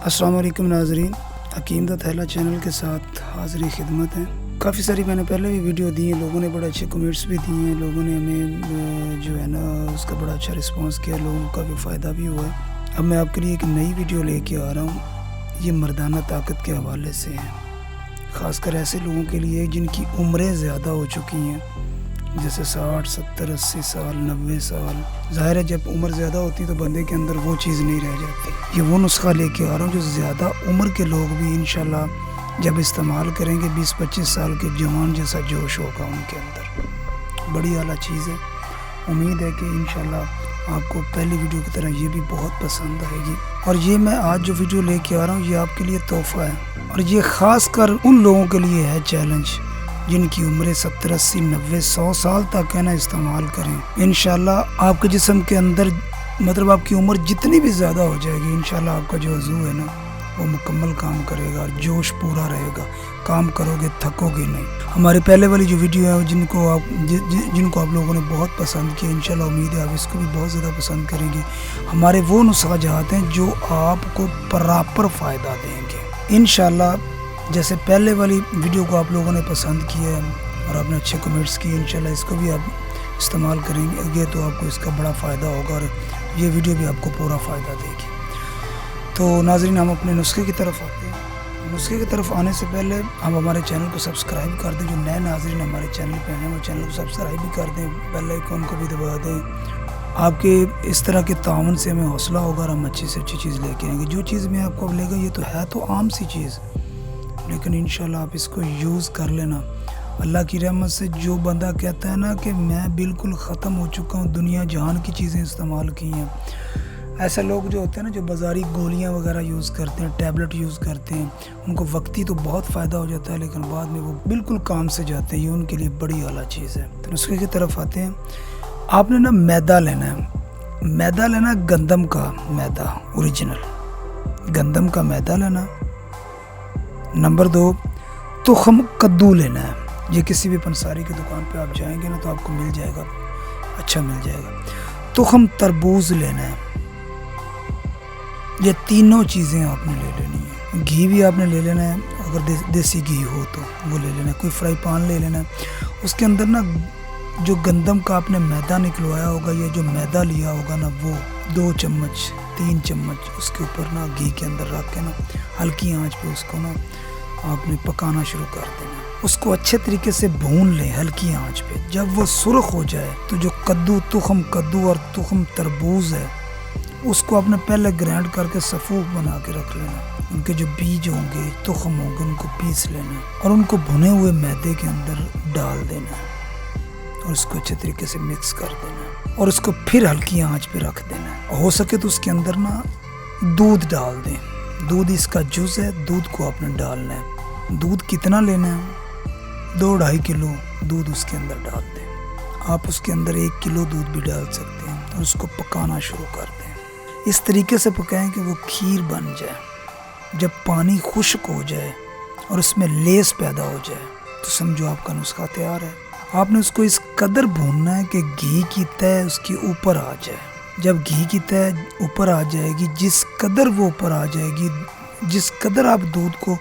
السلام علیکم ناظرین، حکیم دا تھیلا چینل کے ساتھ حاضری خدمت ہے۔ کافی ساری میں نے پہلے بھی ویڈیو دی ہیں، لوگوں نے بڑے اچھے کمنٹس بھی دیے ہیں، لوگوں نے ہمیں جو ہے نا اس کا بڑا اچھا رسپانس کیا، لوگوں کا بھی فائدہ بھی ہوا ہے۔ اب میں آپ کے لیے ایک نئی ویڈیو لے کے آ رہا ہوں، یہ مردانہ طاقت کے حوالے سے ہے، خاص کر ایسے لوگوں کے لیے جن کی عمریں زیادہ ہو چکی ہیں، جیسے 60 70 80 سال 90 سال۔ ظاہر ہے جب عمر زیادہ ہوتی تو بندے کے اندر وہ چیز نہیں رہ جاتی۔ یہ وہ نسخہ لے کے آ رہا ہوں جو زیادہ عمر کے لوگ بھی انشاءاللہ جب استعمال کریں گے 20-25 سال کے جوان جیسا جوش ہوگا ان کے اندر۔ بڑی اعلیٰ چیز ہے، امید ہے کہ انشاءاللہ آپ کو پہلی ویڈیو کی طرح یہ بھی بہت پسند آئے گی۔ اور یہ میں آج جو ویڈیو لے کے آ رہا ہوں یہ آپ کے لیے تحفہ ہے، اور یہ خاص کر ان لوگوں کے لیے ہے چیلنج جن کی عمریں 70 80 90 100 سال تک ہے نا، استعمال کریں انشاءاللہ آپ کے جسم کے اندر، مطلب آپ کی عمر جتنی بھی زیادہ ہو جائے گی انشاءاللہ آپ کا جو عضو ہے نا وہ مکمل کام کرے گا، جوش پورا رہے گا، کام کرو گے تھکو گے نہیں۔ ہمارے پہلے والی جو ویڈیو ہے جن کو آپ لوگوں نے بہت پسند کیا، انشاءاللہ امید ہے آپ اس کو بھی بہت زیادہ پسند کریں گے۔ ہمارے وہ نسخہ جات ہیں جو آپ کو پراپر فائدہ دیں گے انشاءاللہ۔ جیسے پہلے والی ویڈیو کو آپ لوگوں نے پسند کیا ہے اور آپ نے اچھے کمنٹس کیے، انشاءاللہ اس کو بھی آپ استعمال کریں گے تو آپ کو اس کا بڑا فائدہ ہوگا، اور یہ ویڈیو بھی آپ کو پورا فائدہ دے گی۔ تو ناظرین ہم اپنے نسخے کی طرف آتے ہیں۔ نسخے کی طرف آنے سے پہلے ہم ہمارے چینل کو سبسکرائب کر دیں، جو نئے ناظرین ہمارے چینل پہ ہیں وہ چینل کو سبسکرائب بھی کر دیں، بیل آئیکن کو بھی دبا دیں۔ آپ کے اس طرح کے تعاون سے ہمیں حوصلہ ہوگا اور ہم اچھی سے اچھی چیز لے کے آئیں گے۔ جو چیز میں آپ کو اب لے گا یہ تو ہے تو عام سی چیز، لیکن انشاءاللہ آپ اس کو یوز کر لینا۔ اللہ کی رحمت سے جو بندہ کہتا ہے نا کہ میں بالکل ختم ہو چکا ہوں، دنیا جہان کی چیزیں استعمال کی ہیں، ایسے لوگ جو ہوتے ہیں نا جو بازاری گولیاں وغیرہ یوز کرتے ہیں، ٹیبلٹ یوز کرتے ہیں، ان کو وقتی تو بہت فائدہ ہو جاتا ہے لیکن بعد میں وہ بالکل کام سے جاتے ہیں، یہ ان کے لیے بڑی اعلیٰ چیز ہے۔ تو نسخے کی طرف آتے ہیں۔ آپ نے نا میدا لینا ہے، میدا لینا گندم کا میدا، اوریجنل گندم کا میدا لینا۔ نمبر 2 تخم کدو لینا ہے، یہ کسی بھی پنساری کی دکان پہ آپ جائیں گے نا تو آپ کو مل جائے گا، اچھا مل جائے گا۔ تخم تربوز لینا ہے، یہ تینوں چیزیں آپ نے لے لینی ہے۔ گھی بھی آپ نے لے لینا ہے، اگر دیسی گھی ہو تو وہ لے لینا ہے۔ کوئی فرائی پان لے لینا ہے، اس کے اندر نا جو گندم کا آپ نے میدا نکلوایا ہوگا یا جو میدا لیا ہوگا نا وہ 2 چمچ 3 چمچ اس کے اوپر نا گھی کے اندر رکھ کے نا ہلکی آنچ پہ اس کو نا آپ نے پکانا شروع کر دینا۔ اس کو اچھے طریقے سے بھون لیں ہلکی آنچ پہ۔ جب وہ سرخ ہو جائے تو جو تخم کدو اور تخم تربوز ہے اس کو آپ نے پہلے گرائنڈ کر کے سفوف بنا کے رکھ لینا۔ ان کے جو بیج ہوں گے، تخم ہوں گے، ان کو پیس لینا اور ان کو بھنے ہوئے میدے کے اندر ڈال دینا اور اس کو اچھے طریقے سے مکس کر دینا اور اس کو پھر ہلکی آنچ پہ رکھ دینا۔ ہو سکے تو اس کے اندر نا دودھ ڈال دیں، دودھ اس کا جز ہے، دودھ کو آپ نے ڈالنا ہے۔ دودھ کتنا لینا ہے؟ 2-2.5 کلو دودھ اس کے اندر ڈال دیں۔ آپ اس کے اندر 1 کلو دودھ بھی ڈال سکتے ہیں اور اس کو پکانا شروع کر دیں۔ اس طریقے سے پکائیں کہ وہ کھیر بن جائے۔ جب پانی خشک ہو جائے اور اس میں لیس پیدا ہو جائے تو سمجھو آپ کا نسخہ تیار ہے۔ آپ نے اس کو اس قدر بھوننا ہے کہ گھی کی تہ اس کے اوپر آ جائے۔ جب گھی کی تہ اوپر آ جائے گی، جس قدر وہ اوپر آ جائے گی، جس قدر آپ دودھ کو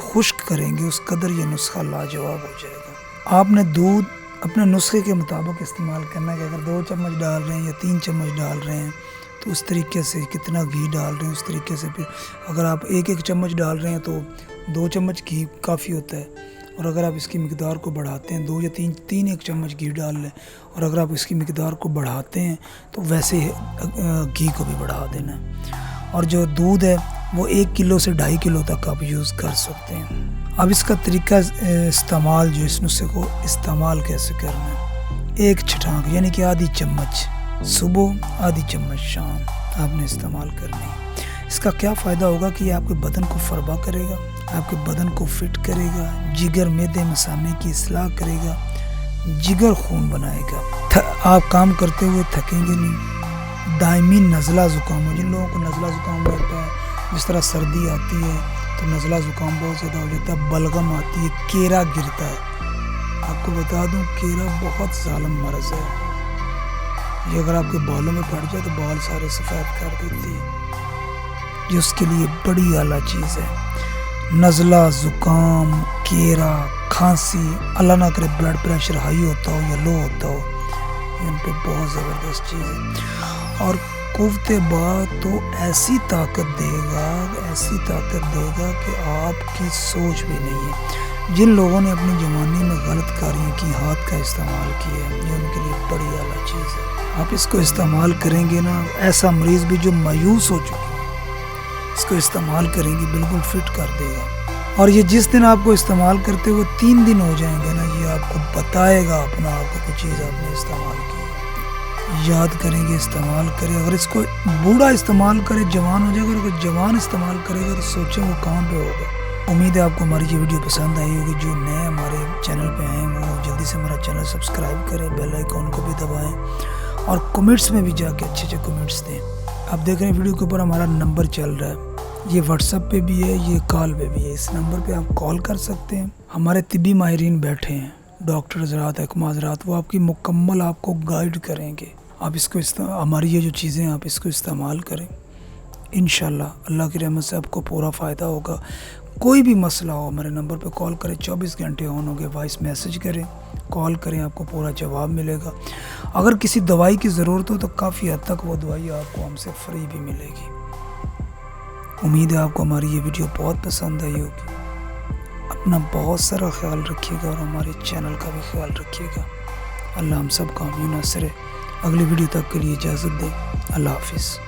خشک کریں گے اس قدر یہ نسخہ لاجواب ہو جائے گا۔ آپ نے دودھ اپنے نسخے کے مطابق استعمال کرنا ہے کہ اگر 2 چمچ ڈال رہے ہیں یا 3 چمچ ڈال رہے ہیں تو اس طریقے سے کتنا گھی ڈال رہے ہیں اس طریقے سے۔ پھر اگر آپ 1 چمچ ڈال رہے ہیں تو 2 چمچ گھی کافی ہوتا ہے، اور اگر آپ اس کی مقدار کو بڑھاتے ہیں 2 یا 3 1 چمچ گھی ڈال لیں، اور اگر آپ اس کی مقدار کو بڑھاتے ہیں تو ویسے گھی کو بھی بڑھا دینا ہے۔ اور جو دودھ ہے وہ 1 کلو سے 2.5 کلو تک آپ یوز کر سکتے ہیں۔ اب اس کا طریقہ استعمال، جو اس نسخے کو استعمال کیسے کرنا ہے، 1 چھٹانک یعنی کہ آدھی چمچ صبح، آدھی چمچ شام آپ نے استعمال کرنی ہے۔ اس کا کیا فائدہ ہوگا کہ یہ آپ کے بدن کو فربا کرے گا، آپ کے بدن کو فٹ کرے گا، جگر معدے مثانے کی اصلاح کرے گا، جگر خون بنائے گا، آپ کام کرتے ہوئے تھکیں گے نہیں۔ دائمی نزلہ زکام ہو، جن لوگوں کو نزلہ زکام ہوتا ہے، جس طرح سردی آتی ہے تو نزلہ زکام بہت زیادہ ہو جاتا ہے، بلغم آتی ہے، کیرا گرتا ہے۔ آپ کو بتا دوں کیرا بہت ظالم مرض ہے، یہ اگر آپ کے بالوں میں پڑ جائے تو بال سارے سفید کر دیتی ہے۔ یہ اس کے لیے بڑی اعلیٰ چیز ہے۔ نزلہ، زکام، کیرا، کھانسی، اللہ نہ کرے بلڈ پریشر ہائی ہوتا ہو یا لو ہوتا ہو، یہ ان پہ بہت زبردست چیز ہے۔ اور قوت بات تو ایسی طاقت دے گا کہ آپ کی سوچ بھی نہیں ہے۔ جن لوگوں نے اپنی جوانی میں غلط کاریاں کی، ہاتھ کا استعمال کیا ہے، یہ ان کے لیے بڑی اعلیٰ چیز ہے۔ آپ اس کو استعمال کریں گے نا، ایسا مریض بھی جو مایوس ہو چکے اس کو استعمال کریں گے بالکل فٹ کر دے گا۔ اور یہ جس دن آپ کو استعمال کرتے ہوئے 3 دن ہو جائیں گے نا، یہ آپ کو بتائے گا اپنا آپ کو کوئی چیز آپ نے استعمال کی۔ یاد کریں گے، استعمال کریں۔ اگر اس کو بوڑھا استعمال کرے جوان ہو جائے گا، اگر جوان استعمال کرے گا تو سوچیں وہ کہاں پہ ہوگا۔ امید ہے آپ کو ہماری یہ ویڈیو پسند آئی ہوگی۔ جو نئے ہمارے چینل پہ آئے ہیں وہ جلدی سے ہمارا چینل سبسکرائب کریں، بیل آئیکن کو بھی دبائیں اور کمنٹس میں بھی جا کے اچھے کمنٹس دیں۔ آپ دیکھ رہے ہیں ویڈیو کے اوپر ہمارا نمبر چل رہا ہے، یہ واٹس ایپ پہ بھی ہے، یہ کال پہ بھی ہے۔ اس نمبر پہ آپ کال کر سکتے ہیں۔ ہمارے طبی ماہرین بیٹھے ہیں، ڈاکٹر حضرات، حکمہ حضرات، وہ آپ کی مکمل آپ کو گائیڈ کریں گے۔ آپ اس کو ہماری یہ جو چیزیں آپ اس کو استعمال کریں، انشاءاللہ اللہ کی رحمت سے آپ کو پورا فائدہ ہوگا۔ کوئی بھی مسئلہ ہو ہمارے نمبر پہ کال کریں، 24 گھنٹے آن ہو گئے، وائس میسج کریں، کال کریں، آپ کو پورا جواب ملے گا۔ اگر کسی دوائی کی ضرورت ہو تو کافی حد تک وہ دوائی آپ کو ہم سے فری بھی ملے گی۔ امید ہے آپ کو ہماری یہ ویڈیو بہت پسند آئی ہوگی۔ اپنا بہت سارا خیال رکھیے گا اور ہمارے چینل کا بھی خیال رکھیے گا۔ اللہ ہم سب کا امین ناصر ہے۔ اگلی ویڈیو تک کے لیے اجازت دیں۔ اللہ حافظ۔